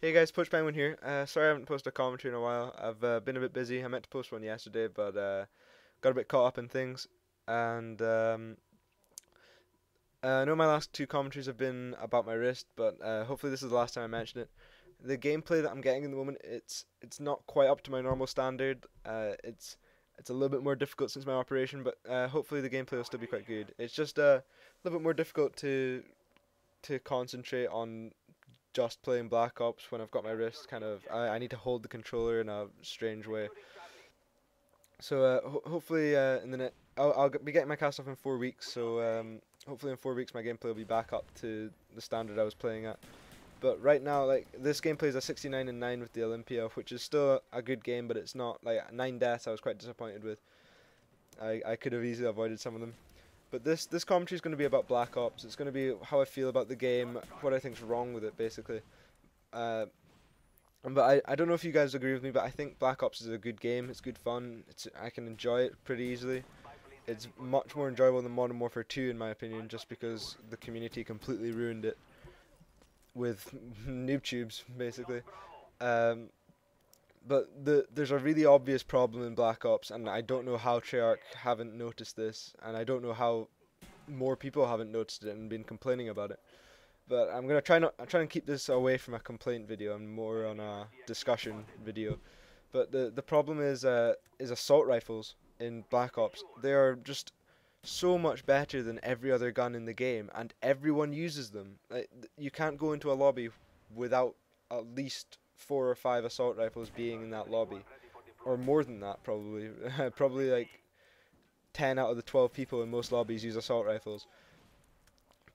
Hey guys, Poach Penguin here. Sorry I haven't posted a commentary in a while. I've been a bit busy. I meant to post one yesterday, but got a bit caught up in things. And I know my last two commentaries have been about my wrist, but hopefully this is the last time I mention it. The gameplay that I'm getting in the moment, it's not quite up to my normal standard. It's a little bit more difficult since my operation, but hopefully the gameplay will still be quite good. It's just a little bit more difficult to concentrate on just playing Black Ops when I've got my wrist kind of. I need to hold the controller in a strange way. So hopefully in the net I'll be getting my cast off in 4 weeks. So hopefully in 4 weeks my gameplay will be back up to the standard I was playing at. But right now, like, this gameplay is a 69 and 9 with the Olympia, which is still a good game, but it's not like 9 deaths. I was quite disappointed with. I could have easily avoided some of them. But this commentary is going to be about Black Ops. It's going to be how I feel about the game, what I think's wrong with it, basically. Uh, but I don't know if you guys agree with me, but I think Black Ops is a good game. It's good fun. I can enjoy it pretty easily. It's much more enjoyable than Modern Warfare 2, in my opinion, just because the community completely ruined it with noob tubes, basically. Um, but there's a really obvious problem in Black Ops, and I don't know how Treyarch haven't noticed this, and I don't know how more people haven't noticed it and been complaining about it. But I'm trying to keep this away from a complaint video and more on a discussion video. But the problem is assault rifles in Black Ops. They are just so much better than every other gun in the game, and everyone uses them. Like, you can't go into a lobby without at least 4 or 5 assault rifles being in that lobby, or more than that probably. Probably like 10 out of the 12 people in most lobbies use assault rifles.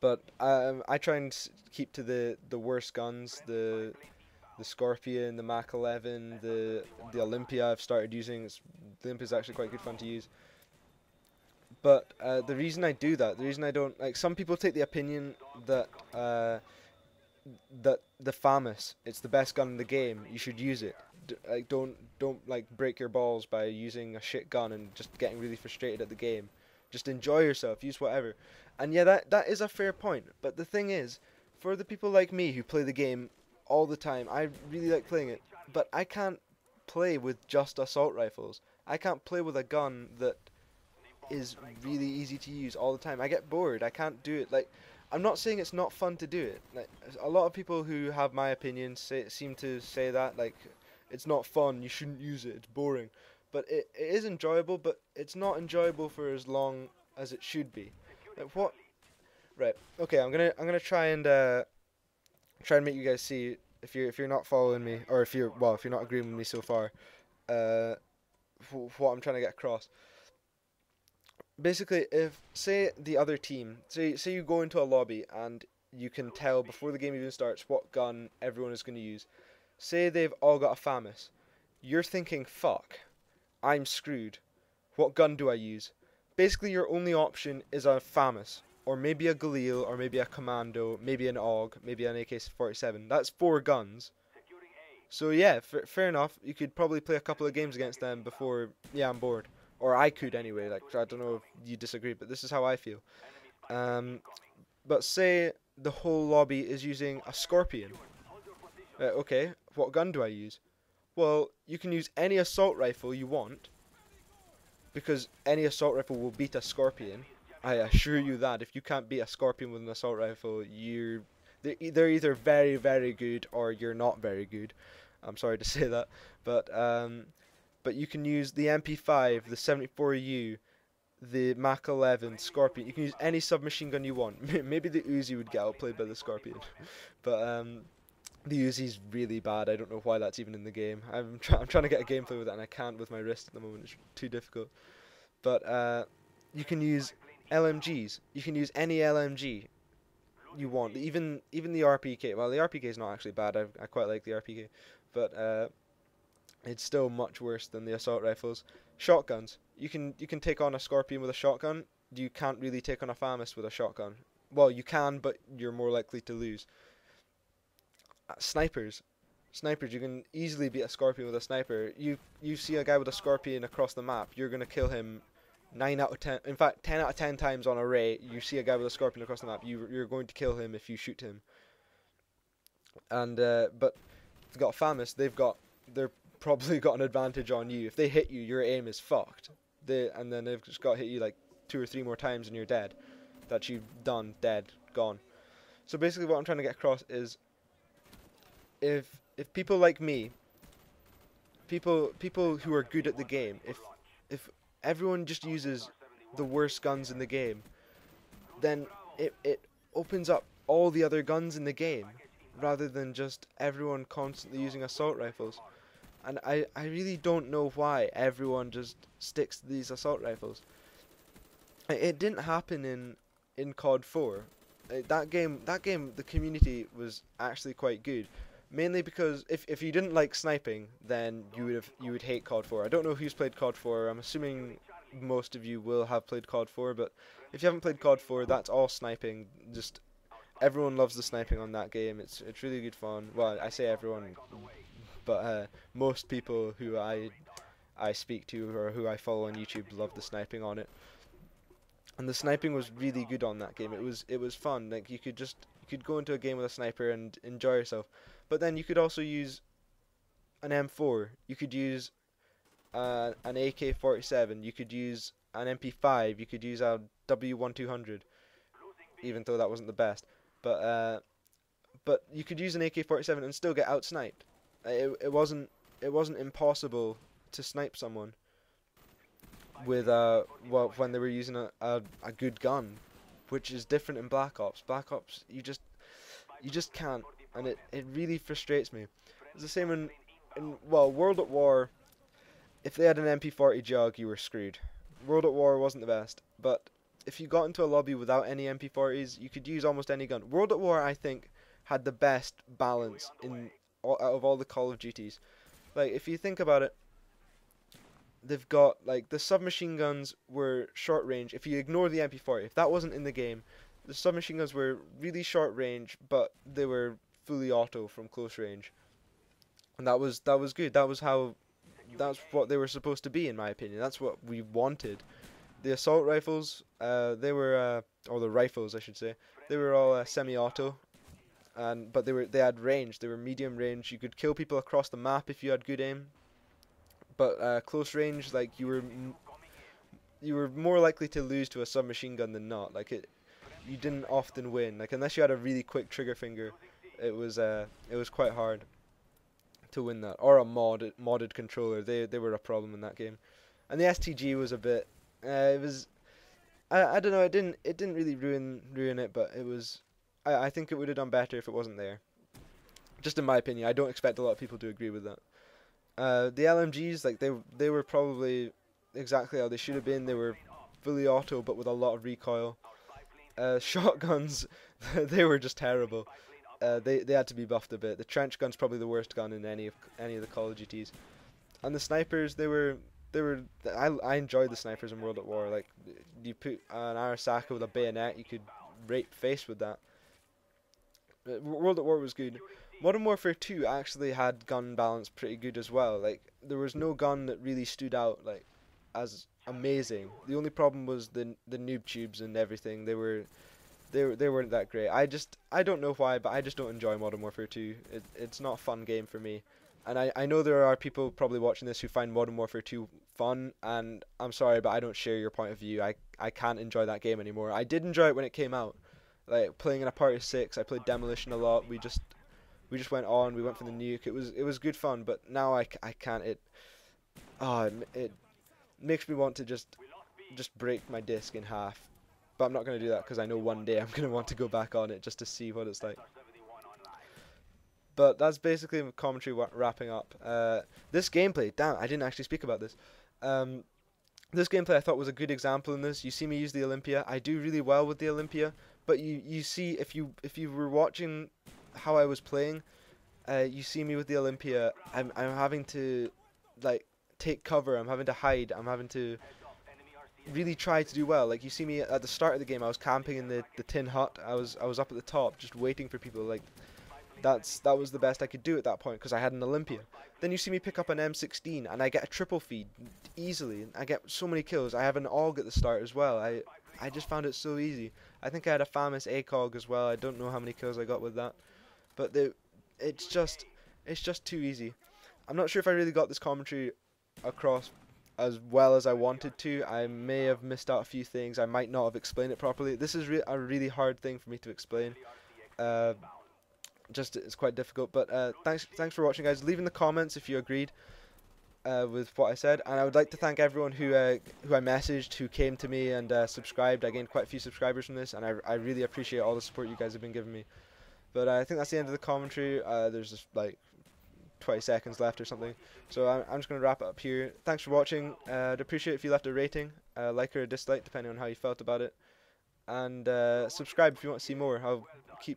But I try and keep to the worst guns, the Scorpion, the Mach 11, the Olympia. I've started using. The Olympia is actually quite good fun to use. But the reason I do that, the reason I don't, like, some people take the opinion that that the FAMAS, it's the best gun in the game, you should use it. Like, don't like break your balls by using a shit gun and just getting really frustrated at the game. Just enjoy yourself, use whatever. And yeah, that is a fair point. But the thing is, for the people like me who play the game all the time, I really like playing it, but I can't play with just assault rifles. I can't play with a gun that is really easy to use all the time. I get bored. I can't do it. Like, I'm not saying it's not fun to do it. Like, a lot of people who have my opinion seem to say that, like, it's not fun, you shouldn't use it, it's boring. But it is enjoyable, but it's not enjoyable for as long as it should be. Like, what? Right. Okay, I'm gonna try and make you guys see, if you're not following me, or if you're not agreeing with me so far, uh what I'm trying to get across. Basically, if, say, the other team, say you go into a lobby and you can tell before the game even starts what gun everyone is going to use. Say they've all got a FAMAS. You're thinking, fuck, I'm screwed. What gun do I use? Basically, your only option is a FAMAS, or maybe a Galil, or maybe a Commando, maybe an AUG, maybe an AK-47. That's 4 guns. So yeah, fair enough. You could probably play a couple of games against them before, yeah, I'm bored. Or I could anyway. Like, I don't know if you disagree, but this is how I feel. Um, but say the whole lobby is using a Scorpion. Okay, what gun do I use? Well, you can use any assault rifle you want, because any assault rifle will beat a Scorpion. I assure you that. If you can't beat a Scorpion with an assault rifle, they're either very, very good or you're not very good. I'm sorry to say that, but you can use the MP5, the 74U, the Mach 11, Scorpion. You can use any submachine gun you want. Maybe the Uzi would get outplayed by the Scorpion, but the Uzi's really bad. I don't know why that's even in the game. I'm trying to get a gameplay with it, and I can't with my wrist at the moment. It's too difficult. But you can use LMGs. You can use any LMG you want. Even the RPK. Well, the RPK is not actually bad. I quite like the RPK, but it's still much worse than the assault rifles. Shotguns. You can take on a Scorpion with a shotgun. You can't really take on a FAMAS with a shotgun. Well, you can, but you're more likely to lose. Snipers. Snipers. You can easily beat a Scorpion with a sniper. You see a guy with a Scorpion across the map. You're gonna kill him 9 out of 10. In fact, 10 out of 10 times on a raid. You see a guy with a Scorpion across the map. You're going to kill him if you shoot him. And but got FAMAS, they're probably got an advantage on you. If they hit you, your aim is fucked. And then they've just got to hit you like 2 or 3 more times and you're dead. That you've done, dead, gone. So basically what I'm trying to get across is if people like me, people who are good at the game, if everyone just uses the worst guns in the game, then it opens up all the other guns in the game rather than just everyone constantly using assault rifles. And I really don't know why everyone just sticks to these assault rifles. It didn't happen in COD 4. That game, the community was actually quite good. Mainly because if you didn't like sniping, then you would hate COD 4. I don't know who's played COD 4. I'm assuming most of you will have played COD 4, but if you haven't played COD 4, that's all sniping. Just everyone loves the sniping on that game. It's really good fun. Well, I say everyone, but most people who I speak to or who I follow on YouTube love the sniping on it. And the sniping was really good on that game. It was fun. Like you could go into a game with a sniper and enjoy yourself. But then you could also use an M4. You could use an AK-47. You could use an MP5. You could use a W1200, even though that wasn't the best. But you could use an AK-47 and still get outsniped. It wasn't impossible to snipe someone with when they were using a good gun, which is different in Black Ops. Black Ops, you just can't, and it really frustrates me. It's the same in World at War. If they had an MP40 jug, you were screwed. World at War wasn't the best, but if you got into a lobby without any MP40s, you could use almost any gun. World at War, I think, had the best balance out of all the Call of Duties. Like, if you think about it, they've got, like, the submachine guns were short range. If you ignore the MP40, if that wasn't in the game, the submachine guns were really short range, but they were fully auto from close range. And that was good. That's what they were supposed to be, in my opinion. That's what we wanted. The assault rifles, they were, or the rifles, I should say, they were all semi-auto, but they had range. They were medium range. You could kill people across the map if you had good aim. But close range, like you were more likely to lose to a submachine gun than not. Like you didn't often win. Like unless you had a really quick trigger finger, it was quite hard to win that. Or a modded controller. They were a problem in that game. And the STG was a bit. It was. I don't know. It didn't really ruin it, but it was. I think it would have done better if it wasn't there. Just in my opinion, I don't expect a lot of people to agree with that. The LMGs, like they were probably exactly how they should have been. They were fully auto, but with a lot of recoil. Shotguns, they were just terrible. They had to be buffed a bit. The trench gun's probably the worst gun in any of the Call of Duties. And the snipers, I enjoyed the snipers in World at War. Like you put an Arasaka with a bayonet, you could rape face with that. World at War was good. Modern Warfare 2 actually had gun balance pretty good as well. Like there was no gun that really stood out like as amazing. The only problem was the noob tubes and everything. They weren't that great. I don't know why, but I just don't enjoy Modern Warfare 2. It's not a fun game for me. And I know there are people probably watching this who find Modern Warfare 2 fun, and I'm sorry, but I don't share your point of view. I can't enjoy that game anymore. I did enjoy it when it came out. Like playing in a party of 6, I played Demolition a lot. We just went on. We went for the nuke. It was good fun, but now I can't. It makes me want to just break my disc in half. But I'm not going to do that because I know one day I'm going to want to go back on it just to see what it's like. But that's basically the commentary wrapping up. This gameplay, damn, I didn't actually speak about this. This gameplay I thought was a good example in this. You see me use the Olympia. I do really well with the Olympia, but you see if you were watching how I was playing, you see me with the Olympia. I'm having to like take cover. I'm having to hide. I'm having to really try to do well. Like you see me at the start of the game, I was camping in the tin hut. I was up at the top just waiting for people. Like that was the best I could do at that point because I had an Olympia. Then you see me pick up an M16 and I get a triple feed easily. I get so many kills. I have an AUG at the start as well. I just found it so easy. I think I had a FAMAS ACOG as well. I don't know how many kills I got with that. But it's just It's just too easy. I'm not sure if I really got this commentary across as well as I wanted to. I may have missed out a few things. I might not have explained it properly. This is a really hard thing for me to explain. Uh, just it's quite difficult. But thanks for watching, guys. Leave in the comments if you agreed with what I said, and I would like to thank everyone who I messaged, who came to me and subscribed. I gained quite a few subscribers from this, and I really appreciate all the support you guys have been giving me. But I think that's the end of the commentary. There's just like 20 seconds left or something, so I'm just going to wrap it up here. Thanks for watching. I'd appreciate if you left a rating, like or a dislike depending on how you felt about it, and subscribe if you want to see more. I'll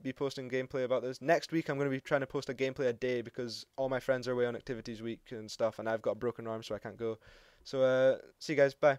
be posting gameplay about this. Next week I'm going to be trying to post a gameplay a day because all my friends are away on activities week and stuff, and I've got a broken arm so I can't go. So see you guys, bye.